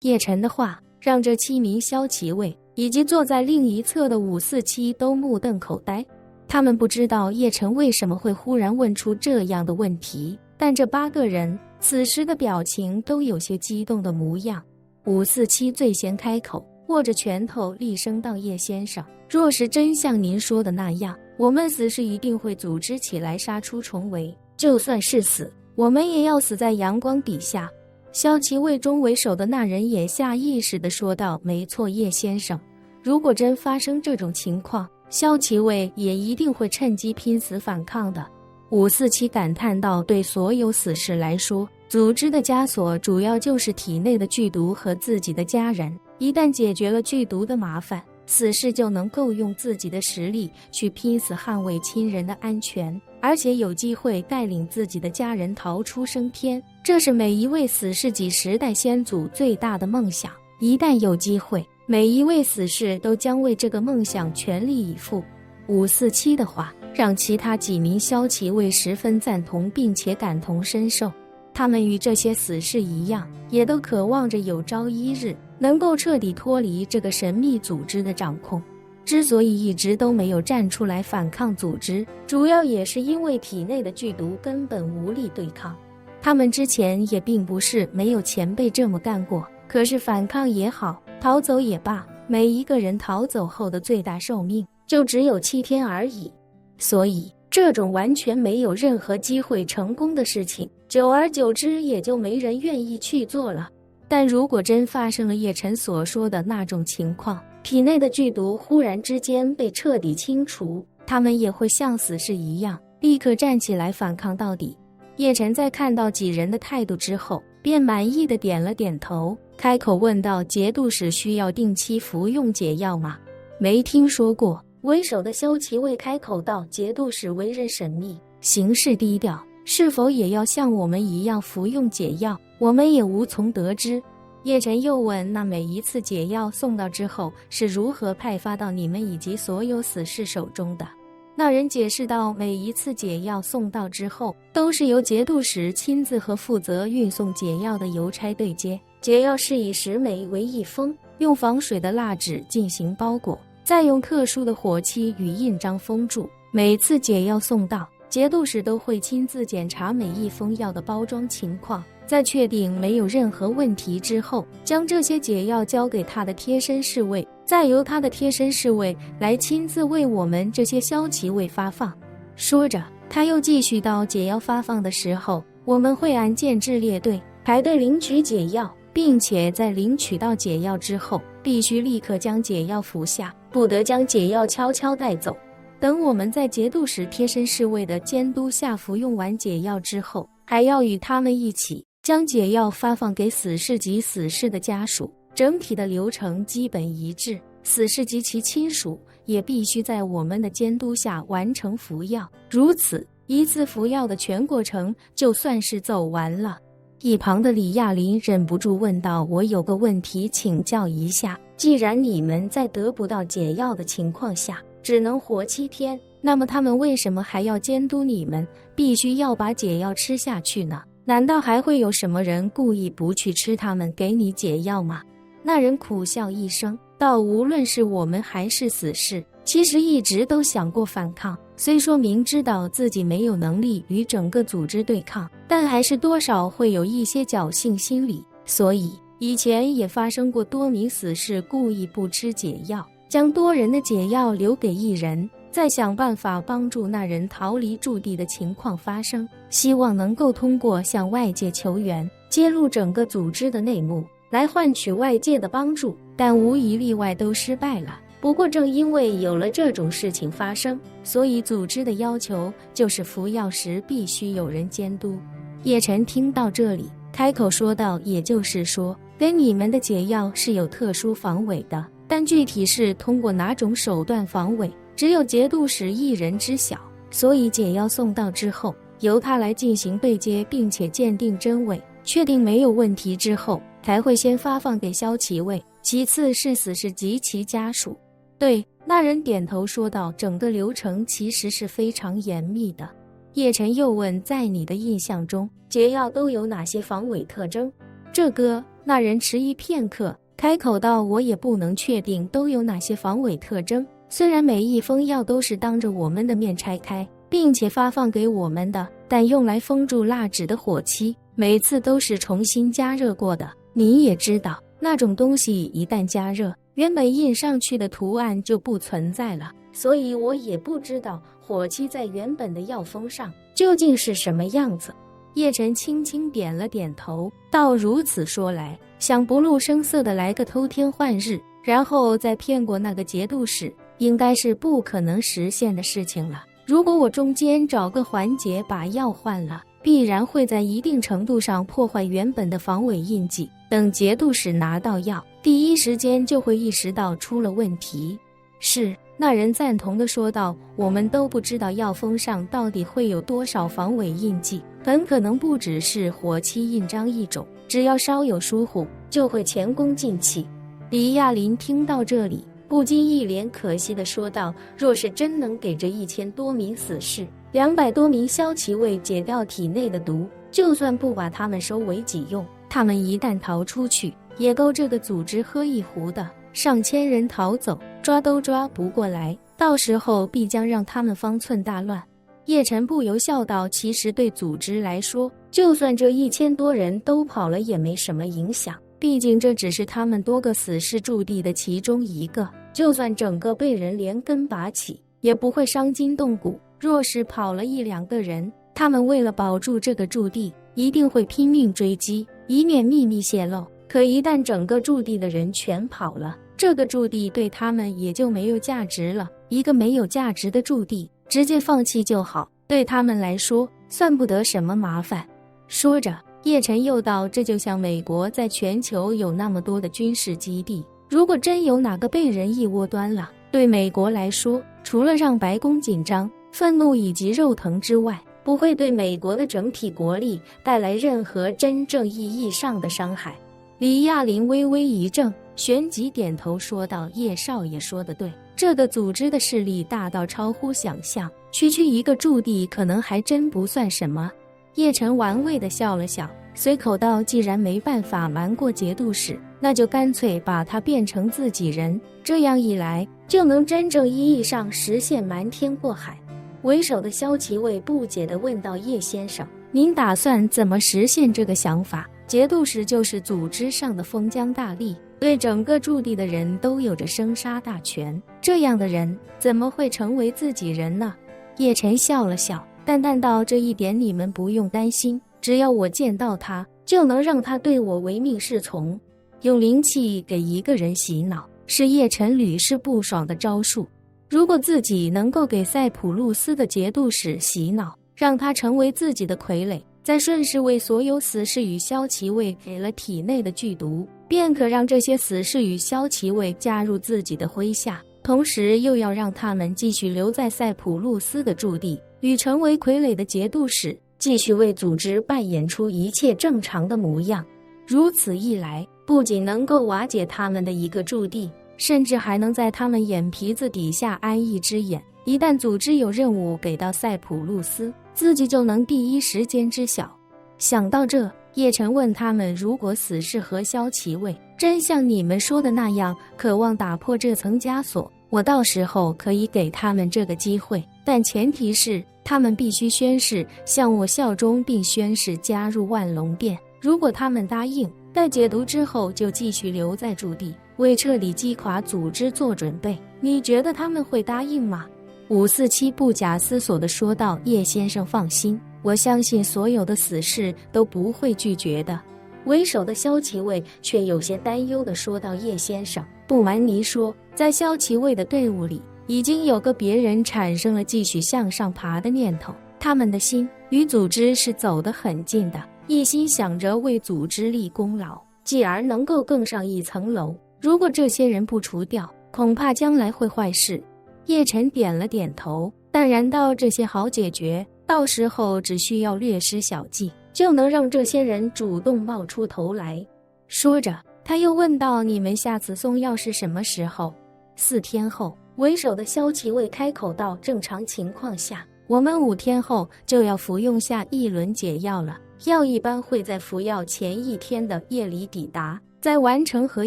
叶晨的话让这7名骁骑卫以及坐在另一侧的547都目瞪口呆。他们不知道叶晨为什么会忽然问出这样的问题，但这8个人此时的表情都有些激动的模样。547最先开口，握着拳头厉声道：“叶先生，若是真像您说的那样，我们死士一定会组织起来杀出重围，就算是死，我们也要死在阳光底下。”骁骑卫中为首的那人也下意识地说道：“没错，叶先生，如果真发生这种情况，骁骑卫也一定会趁机拼死反抗的。”547感叹道：“对所有死士来说，组织的枷锁主要就是体内的剧毒和自己的家人，一旦解决了剧毒的麻烦，死士就能够用自己的实力去拼死捍卫亲人的安全，而且有机会带领自己的家人逃出升天。这是每一位死士几10代先祖最大的梦想，一旦有机会，每一位死士都将为这个梦想全力以赴。”547的话让其他几名骁骑卫十分赞同，并且感同身受。他们与这些死士一样，也都渴望着有朝一日能够彻底脱离这个神秘组织的掌控。之所以一直都没有站出来反抗组织，主要也是因为体内的剧毒根本无力对抗。他们之前也并不是没有前辈这么干过，可是反抗也好，逃走也罢，每一个人逃走后的最大寿命就只有7天而已。所以这种完全没有任何机会成功的事情，久而久之也就没人愿意去做了。但如果真发生了叶晨所说的那种情况，体内的剧毒忽然之间被彻底清除，他们也会像死士一样，立刻站起来反抗到底。叶晨在看到几人的态度之后，便满意的点了点头，开口问道：“节度使需要定期服用解药吗？”“没听说过。”为首的骁骑卫开口道：“节度使为人神秘，行事低调，是否也要像我们一样服用解药？我们也无从得知。”叶晨又问：“那每一次解药送到之后，是如何派发到你们以及所有死士手中的？”那人解释道：“每一次解药送到之后，都是由节度使亲自和负责运送解药的邮差对接。解药是以10枚为1封，用防水的蜡纸进行包裹，再用特殊的火漆与印章封住。每次解药送到，节度使都会亲自检查每一封药的包装情况，在确定没有任何问题之后，将这些解药交给他的贴身侍卫，再由他的贴身侍卫来亲自为我们这些骁骑卫发放。”说着，他又继续道：“解药发放的时候，我们会按建制列队，排队领取解药，并且在领取到解药之后，必须立刻将解药服下，不得将解药悄悄带走。等我们在节度使贴身侍卫的监督下服用完解药之后，还要与他们一起将解药发放给死士及死士的家属，整体的流程基本一致。死士及其亲属也必须在我们的监督下完成服药，如此一次服药的全过程就算是走完了。”一旁的李亚林忍不住问道：“我有个问题请教一下，既然你们在得不到解药的情况下只能活7天，那么他们为什么还要监督你们必须要把解药吃下去呢？难道还会有什么人故意不去吃他们给你解药吗？”那人苦笑一声道：“无论是我们还是死士，其实一直都想过反抗，虽说明知道自己没有能力与整个组织对抗，但还是多少会有一些侥幸心理，所以以前也发生过多名死士故意不吃解药，将多人的解药留给一人，再想办法帮助那人逃离驻地的情况发生，希望能够通过向外界求援，揭露整个组织的内幕，来换取外界的帮助，但无一例外都失败了。不过正因为有了这种事情发生，所以组织的要求就是服药时必须有人监督。”叶晨听到这里，开口说道：“也就是说，给你们的解药是有特殊防伪的，但具体是通过哪种手段防伪，只有节度使一人知晓，所以解药送到之后，由他来进行对接，并且鉴定真伪，确定没有问题之后，才会先发放给骁骑卫，其次是死士及其家属。”“对。”那人点头说道：“整个流程其实是非常严密的。”叶晨又问：“在你的印象中，解药都有哪些防伪特征？”这个那人迟疑片刻，开口道：“我也不能确定都有哪些防伪特征。虽然每一封药都是当着我们的面拆开，并且发放给我们的，但用来封住蜡纸的火漆，每次都是重新加热过的。你也知道，那种东西一旦加热，原本印上去的图案就不存在了。所以我也不知道火漆在原本的药封上究竟是什么样子。”叶晨轻轻点了点头，道：“如此说来，想不露声色的来个偷天换日，然后再骗过那个节度使，应该是不可能实现的事情了。如果我中间找个环节把药换了，必然会在一定程度上破坏原本的防伪印记。等节度使拿到药，第一时间就会意识到出了问题。”是，那人赞同地说道：“我们都不知道药封上到底会有多少防伪印记，很可能不只是火漆印章一种，只要稍有疏忽，就会前功尽弃。”李亚林听到这里，不禁一脸可惜地说道：“若是真能给这1000多名死士、200多名骁骑卫解掉体内的毒，就算不把他们收为己用，他们一旦逃出去，也够这个组织喝一壶的。上千人逃走，抓都抓不过来，到时候必将让他们方寸大乱。”叶晨不由笑道：“其实对组织来说，就算这1000多人都跑了也没什么影响，毕竟这只是他们多个死士驻地的其中一个，就算整个被人连根拔起，也不会伤筋动骨。若是跑了1、2个人，他们为了保住这个驻地，一定会拼命追击，以免秘密泄露。可一旦整个驻地的人全跑了，这个驻地对他们也就没有价值了。一个没有价值的驻地，直接放弃就好，对他们来说算不得什么麻烦。”说着，叶晨又道：“这就像美国在全球有那么多的军事基地，如果真有哪个被人一窝端了，对美国来说，除了让白宫紧张、愤怒以及肉疼之外，不会对美国的整体国力带来任何真正意义上的伤害。”李亚林微微一怔，旋即点头说道：“叶少爷说得对，这个组织的势力大到超乎想象，区区一个驻地可能还真不算什么。”叶晨玩味地笑了笑，随口道：“既然没办法瞒过节度使，那就干脆把他变成自己人，这样一来，就能真正意义上实现瞒天过海。”为首的骁骑卫不解地问道：“叶先生，您打算怎么实现这个想法？节度使就是组织上的封疆大吏，对整个驻地的人都有着生杀大权，这样的人怎么会成为自己人呢？”叶晨笑了笑，淡淡道：“这一点你们不用担心，只要我见到他，就能让他对我唯命是从。”用灵气给一个人洗脑，是叶晨屡试不爽的招数。如果自己能够给塞浦路斯的节度使洗脑，让他成为自己的傀儡，再顺势为所有死士与骁骑卫给了体内的剧毒，便可让这些死士与骁骑卫加入自己的麾下，同时又要让他们继续留在塞浦路斯的驻地，与成为傀儡的节度使继续为组织扮演出一切正常的模样。如此一来，不仅能够瓦解他们的一个驻地，甚至还能在他们眼皮子底下安一只眼。一旦组织有任务给到塞浦路斯，自己就能第一时间知晓。想到这，叶晨问他们：“如果死士和骁骑卫真像你们说的那样，渴望打破这层枷锁，我到时候可以给他们这个机会，但前提是他们必须宣誓向我效忠，并宣誓加入万龙殿。如果他们答应，待解毒之后就继续留在驻地，为彻底击垮组织做准备。你觉得他们会答应吗？”547不假思索地说道：“叶先生放心，我相信所有的死士都不会拒绝的。”为首的骁骑卫却有些担忧地说道：“叶先生，不瞒您说，在骁骑卫的队伍里，已经有个别人产生了继续向上爬的念头，他们的心与组织是走得很近的，一心想着为组织立功劳，继而能够更上一层楼。如果这些人不除掉，恐怕将来会坏事。”叶晨点了点头，淡然道：“这些好解决，到时候只需要略施小计，就能让这些人主动冒出头来。”说着，他又问道：“你们下次送药是什么时候？”4天后，为首的骁骑卫开口道：“正常情况下，我们5天后就要服用下一轮解药了。药一般会在服药前1天的夜里抵达，在完成核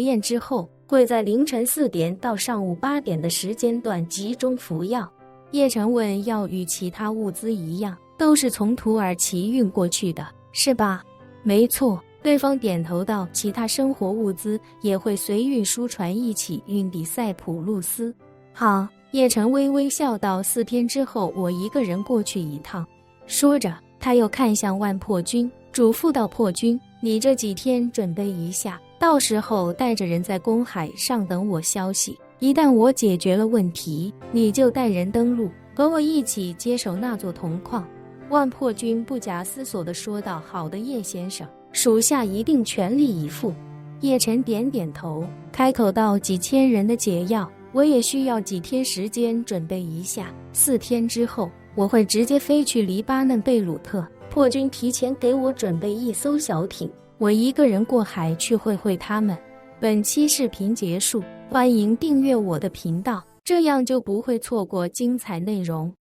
验之后，会在凌晨4点到上午8点的时间段集中服药。叶晨问：药与其他物资一样，都是从土耳其运过去的，是吧？没错。对方点头道，其他生活物资也会随运输船一起运抵塞浦路斯。好，叶晨微微笑道，4天之后我一个人过去一趟。说着，他又看向万破军，嘱咐道，破军，你这几天准备一下，到时候带着人在公海上等我消息，一旦我解决了问题，你就带人登陆，和我一起接手那座铜矿。万破军不假思索地说道，好的，叶先生，属下一定全力以赴。叶晨点点头，开口道，几千人的解药，我也需要几天时间准备一下。4天之后，我会直接飞去黎巴嫩贝鲁特，破军提前给我准备一艘小艇，我一个人过海去会会他们。本期视频结束，欢迎订阅我的频道，这样就不会错过精彩内容。